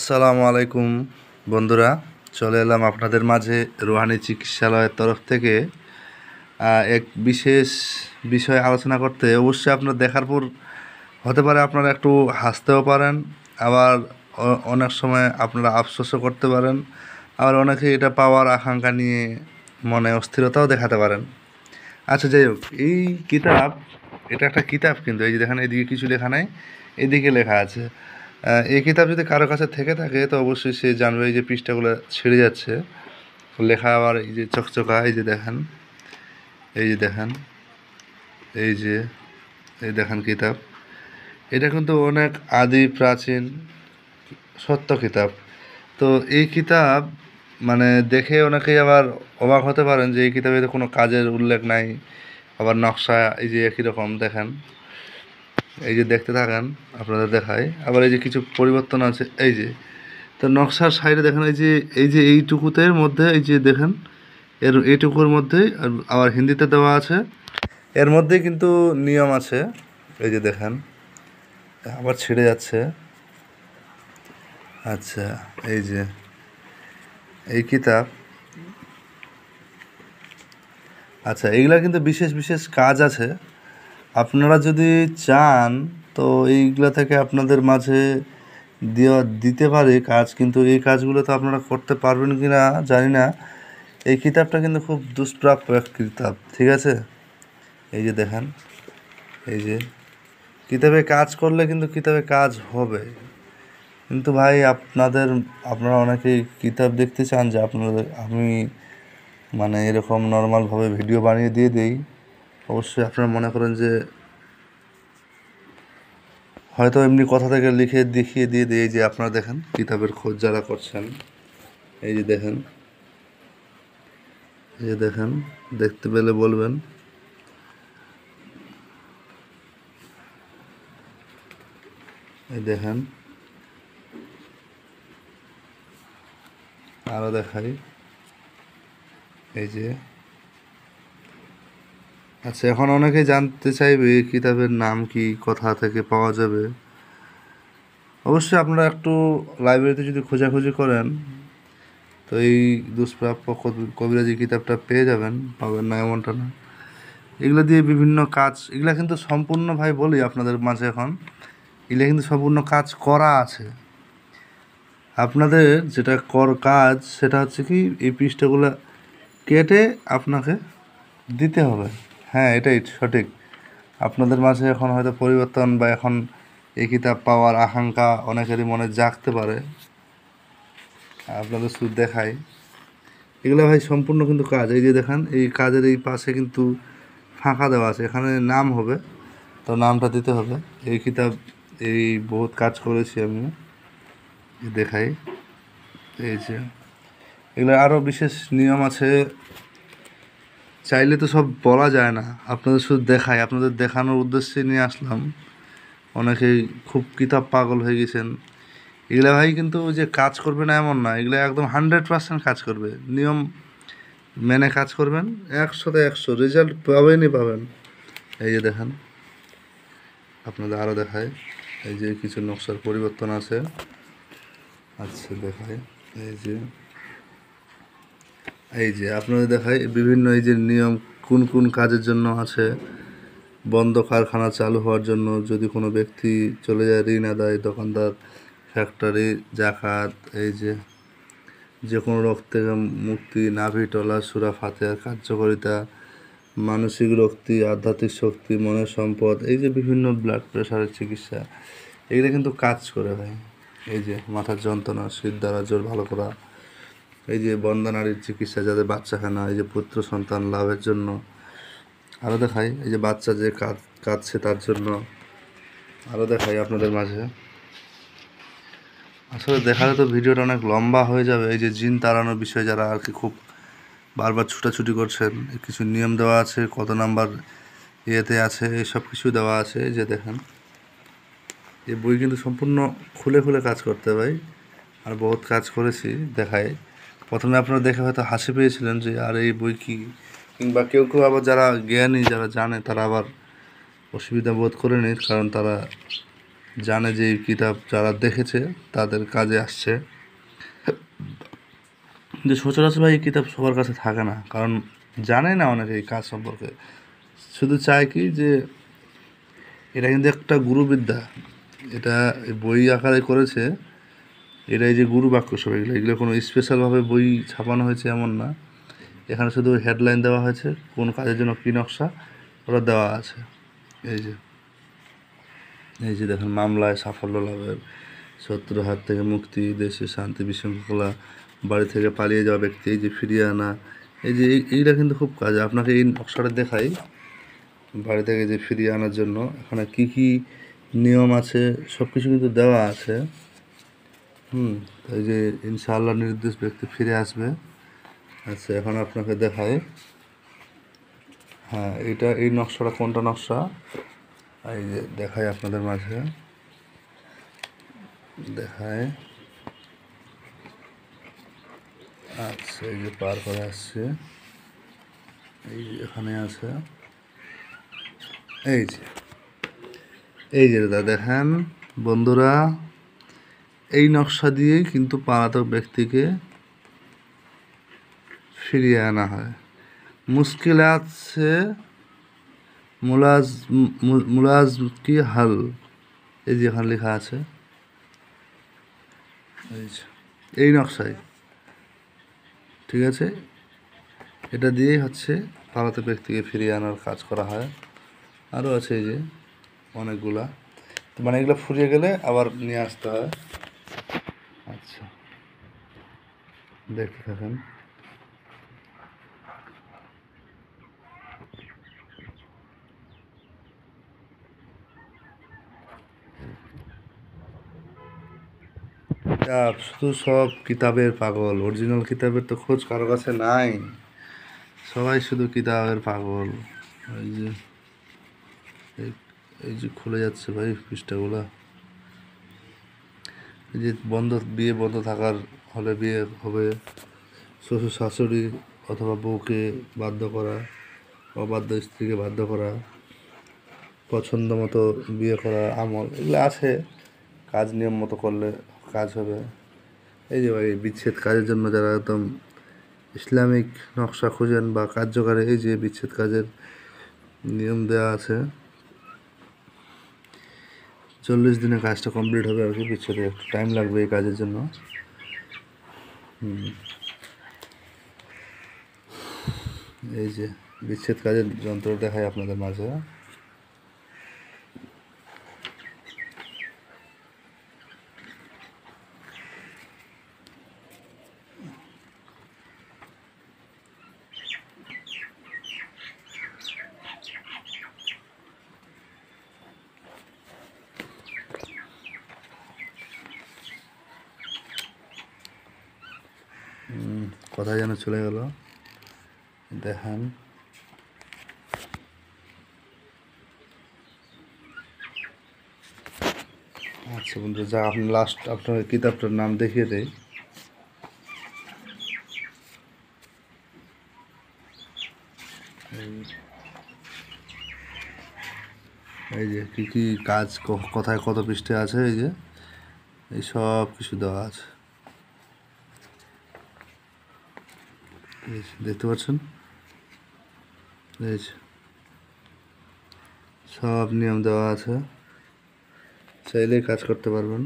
আসসালামু আলাইকুম বন্ধুরা, চলে এলাম আপনাদের মাঝে রুহানি চিকিৎসালয়ের তরফ থেকে এক বিশেষ বিষয় আলোচনা করতে। অবশ্যই আপনার দেখার পর হতে পারে আপনারা একটু হাসতেও পারেন, আবার অনেক সময় আপনারা আফসোসও করতে পারেন, আবার অনেকে এটা পাওয়ার আকাঙ্ক্ষা নিয়ে মনে অস্থিরতাও দেখাতে পারেন। আচ্ছা, যাই হোক, এই কিতাব, এটা একটা কিতাব, কিন্তু এই যে দেখেন এদিকে কিছু লেখা নাই, এদিকে লেখা আছে। এই কিতাব যদি কারো কাছে থেকে থাকে তো অবশ্যই সে জানবে এই যে পৃষ্ঠাগুলো ছিঁড়ে যাচ্ছে, লেখা আবার এই যে চকচকা, এই যে দেখেন, এই যে দেখেন, এই যে এই দেখেন কিতাব। এটা কিন্তু অনেক আদি প্রাচীন সত্য কিতাব। তো এই কিতাব মানে দেখে অনেকেই আবার অবাক হতে পারেন যে এই কিতাবে তো কোনো কাজের উল্লেখ নাই, আবার নকশা এই যে একই রকম দেখেন, এই যে দেখতে থাকেন, আপনাদের দেখায়। আবার এই যে কিছু পরিবর্তন আছে, এই যে তো নকশার সাইডে দেখেন, এই যে এইটুকুতের মধ্যে, এই যে দেখেন এইটুকুর মধ্যেই আবার হিন্দিতে দেওয়া আছে, এর মধ্যেই কিন্তু নিয়ম আছে। এই যে দেখেন আবার ছিঁড়ে যাচ্ছে। আচ্ছা, এই যে এই কিতাব, আচ্ছা এইগুলা কিন্তু বিশেষ বিশেষ কাজ আছে। আপনারা যদি চান তো এইগুলা থেকে আপনাদের মাঝে দিতে পারে কাজ, কিন্তু এই কাজগুলো তো আপনারা করতে পারবেন কি না জানি না। এই কিতাবটা কিন্তু খুব দুষ্প্রাপ্য এক কিতাব, ঠিক আছে? এই যে দেখেন, এই যে কিতাবে কাজ করলে কিন্তু কিতাবে কাজ হবে, কিন্তু ভাই আপনারা অনেকেই কিতাব দেখতে চান যে আমি মানে এরকম নর্মালভাবে ভিডিও বানিয়ে দিয়ে দেই। অবশ্যই আপনারা মনে করেন যে হয়তো এমনি কথা থেকে লিখে দেখিয়ে দিয়ে দিই। এই যে আপনারা দেখেন কিতাবের খোঁজ যারা করছেন, এই যে দেখেন, এই যে দেখেন, দেখতে পেলে বলবেন। এই দেখেন, আরও দেখাই, এই যে। আচ্ছা, এখন অনেকে জানতে চাইবে কিতাবের নাম কি, কোথা থেকে পাওয়া যাবে। অবশ্যই আপনারা একটু লাইব্রেরিতে যদি খোঁজাখুঁজি করেন তো এই দুষ্প্রাপ্য কবিরাজি কিতাবটা পেয়ে যাবেন, পাবেন না এমনটা না। এগুলো দিয়ে বিভিন্ন কাজ, এগুলা কিন্তু সম্পূর্ণ, ভাই বলি আপনাদের মাঝে এখন, এগুলো কিন্তু সম্পূর্ণ কাজ করা আছে। আপনাদের যেটা কাজ সেটা হচ্ছে কি, এই পৃষ্ঠাগুলো কেটে আপনাকে দিতে হবে। হ্যাঁ, এটাই সঠিক। আপনাদের মাঝে এখন হয়তো পরিবর্তন বা এখন এই কিতাব পাওয়ার আকাঙ্ক্ষা অনেকেরই মনে জাগতে পারে। আপনাদের শুধু দেখাই, এগুলো ভাই সম্পূর্ণ কিন্তু কাজ। এই যে দেখেন, এই কাজের এই পাশে কিন্তু ফাঁকা দেওয়া আছে, এখানে নাম হবে, তো নামটা দিতে হবে। এই কিতাব এই বহুত কাজ করেছি আমি, দেখাই। এই যে এগুলো আরও বিশেষ নিয়ম আছে, চাইলে তো সব বলা যায় না, আপনাদের শুধু দেখাই, আপনাদের দেখানোর উদ্দেশ্যে নিয়ে আসলাম। অনেকেই খুব কিতাব পাগল হয়ে গেছেন। এগুলা ভাই কিন্তু যে কাজ করবে না এমন না, এগুলো একদম 100% কাজ করবে। নিয়ম মেনে কাজ করবেন, 100-100 রেজাল্ট পাবেনই পাবেন। এই যে দেখেন, আপনাদের আরও দেখায়, এই যে কিছু নকশার পরিবর্তন আছে। আচ্ছা দেখায়, এই যে আপনাদের দেখায় বিভিন্ন এই যে নিয়ম কোন কোন কাজের জন্য আছে। বন্ধ কারখানা চালু হওয়ার জন্য, যদি কোনো ব্যক্তি চলে যায়, ঋণ আদায়, দোকানদার, ফ্যাক্টরি, জাকাত, এই যে কোনো রোগ থেকে মুক্তি, নাভি টলা, সুরা ফাতেহার কার্যকারিতা, মানসিক রক্তি, আধ্যাত্মিক শক্তি, মনের সম্পদ, এই যে বিভিন্ন ব্লাড প্রেশারের চিকিৎসা, এগুলো কিন্তু কাজ করে ভাই। এই যে মাথার যন্ত্রণা, শীত দ্বারা জ্বর ভালো করা, এই যে বন্ধ্যা নারীর চিকিৎসা, যাদের বাচ্চা হয় না, এই যে পুত্র সন্তান লাভের জন্য। আরও দেখাই, এই যে বাচ্চা যে কাঁদছে তার জন্য। আরও দেখাই আপনাদের মাঝে। আসলে দেখালে তো ভিডিওটা অনেক লম্বা হয়ে যাবে। এই যে জিন তাড়ানোর বিষয়ে যারা আর কি খুব বারবার ছুটাছুটি করছেন, কিছু নিয়ম দেওয়া আছে, কত নাম্বার ইয়েতে আছে, এই সব কিছু দেওয়া আছে। এই যে দেখেন, এই বই কিন্তু সম্পূর্ণ খুলে খুলে কাজ করতে ভাই, আর বহুত কাজ করেছি। দেখায়, প্রথমে আপনারা দেখে হয়তো হাসি পেয়েছিলেন যে আর এই বই কি, কিংবা কেউ কেউ আবার যারা জ্ঞানী, যারা জানে, তারা আবার অসুবিধা বোধ করেনি, কারণ তারা জানে যে এই কিতাব যারা দেখেছে তাদের কাজে আসছে। যে সচরাচর ভাই এই কিতাব সবার কাছে থাকে না, কারণ জানে না অনেকে এই কাজ সম্পর্কে। শুধু চায় কি যে এটা কিন্তু একটা গুরুবিদ্যা, এটা বই আকারে করেছে, এটাই যে গুরু বাক্য সব এগুলো এগুলো কোনো স্পেশালভাবে বই ছাপানো হয়েছে এমন না। এখানে শুধু হেডলাইন দেওয়া হয়েছে, কোন কাজের জন্য কী নকশা ওটা দেওয়া আছে। এই যে এই যে দেখেন, মামলায় সাফল্য লাভের, শত্রুর হাত থেকে মুক্তি, দেশে শান্তি বিশৃঙ্খলা, বাড়ি থেকে পালিয়ে যাওয়া ব্যক্তি এই যে ফিরিয়ে আনা, এই যে এইটা কিন্তু খুব কাজে। আপনাকে এই নকশাটা দেখাই বাড়ি থেকে যে ফিরিয়ে আনার জন্য এখানে কি কি নিয়ম আছে সব কিছু কিন্তু দেওয়া আছে। এই যে ইনশাআল্লাহ নির্দোষ ব্যক্তি ফিরে আসবে। আচ্ছা, এখন আপনাকে দেখাই। হ্যাঁ, এই নকশাটা কোনটা নকশা, এই যে দেখাই আপনাদের মাঝে, দেখায়। আচ্ছা, এই যে পার করে আসছে, এই যে এখানে আছে, এই যে দাদা দেখেন বন্ধুরা, এই নকশা দিয়েই কিন্তু পলাতক ব্যক্তিকে ফিরিয়ে আনা হয়। মুশকিলাত সে মুলাজ কি হাল, এই যে এখানে লেখা আছে, এই নকশায়, ঠিক আছে। এটা দিয়েই হচ্ছে পলাতক ব্যক্তিকে ফিরিয়ে আনার কাজ করা হয়। আরও আছে এই যে অনেকগুলা, মানে এগুলো ফুরিয়ে গেলে আবার নিয়ে আসতে হয়। আচ্ছা, দেখতে থাকেন। কিতাব শুধু সব কিতাবের পাগল, অরিজিনাল কিতাবের তো খোঁজ কারো কাছে নাই, সবাই শুধু কিতাবের পাগল। এই যে এই যে খুলে যাচ্ছে ভাই পৃষ্ঠাগুলা, এই যে বিয়ে বন্ধ থাকার হলে বিয়ে হবে, শ্বশুর শাশুড়ি অথবা বউকে বাধ্য করা, অবাধ্য স্ত্রীকে বাধ্য করা, পছন্দ মতো বিয়ে করা, আমল এগুলো আছে, কাজ নিয়ম মতো করলে কাজ হবে। এই যে ভাই বিচ্ছেদ কাজের জন্য যারা একদম ইসলামিক নকশা খুঁজেন বা কার্যকারী, এই যে বিচ্ছেদ কাজের নিয়ম দেওয়া আছে, 40 দিনে কাজটা কমপ্লিট হবে আর কি। বিচ্ছেদে একটু টাইম লাগবে এই কাজের জন্য। এই যে বিচ্ছেদ কাজের যন্ত্র দেখায় আপনাদের মাঝে। কোথায় যেন চলে গেল, দেখেন। আচ্ছা বন্ধু, যা আপনি লাস্ট আপনার কিতাবটার নাম দেখিয়ে দেয়। এই যে কী কী কাজ কোথায় কত পৃষ্ঠে আছে, এই যে এই সব কিছু দেওয়া আছে, দেখতে পাচ্ছেন। এই যে সব নিয়ম দেওয়া আছে, চাইলেই কাজ করতে পারবেন।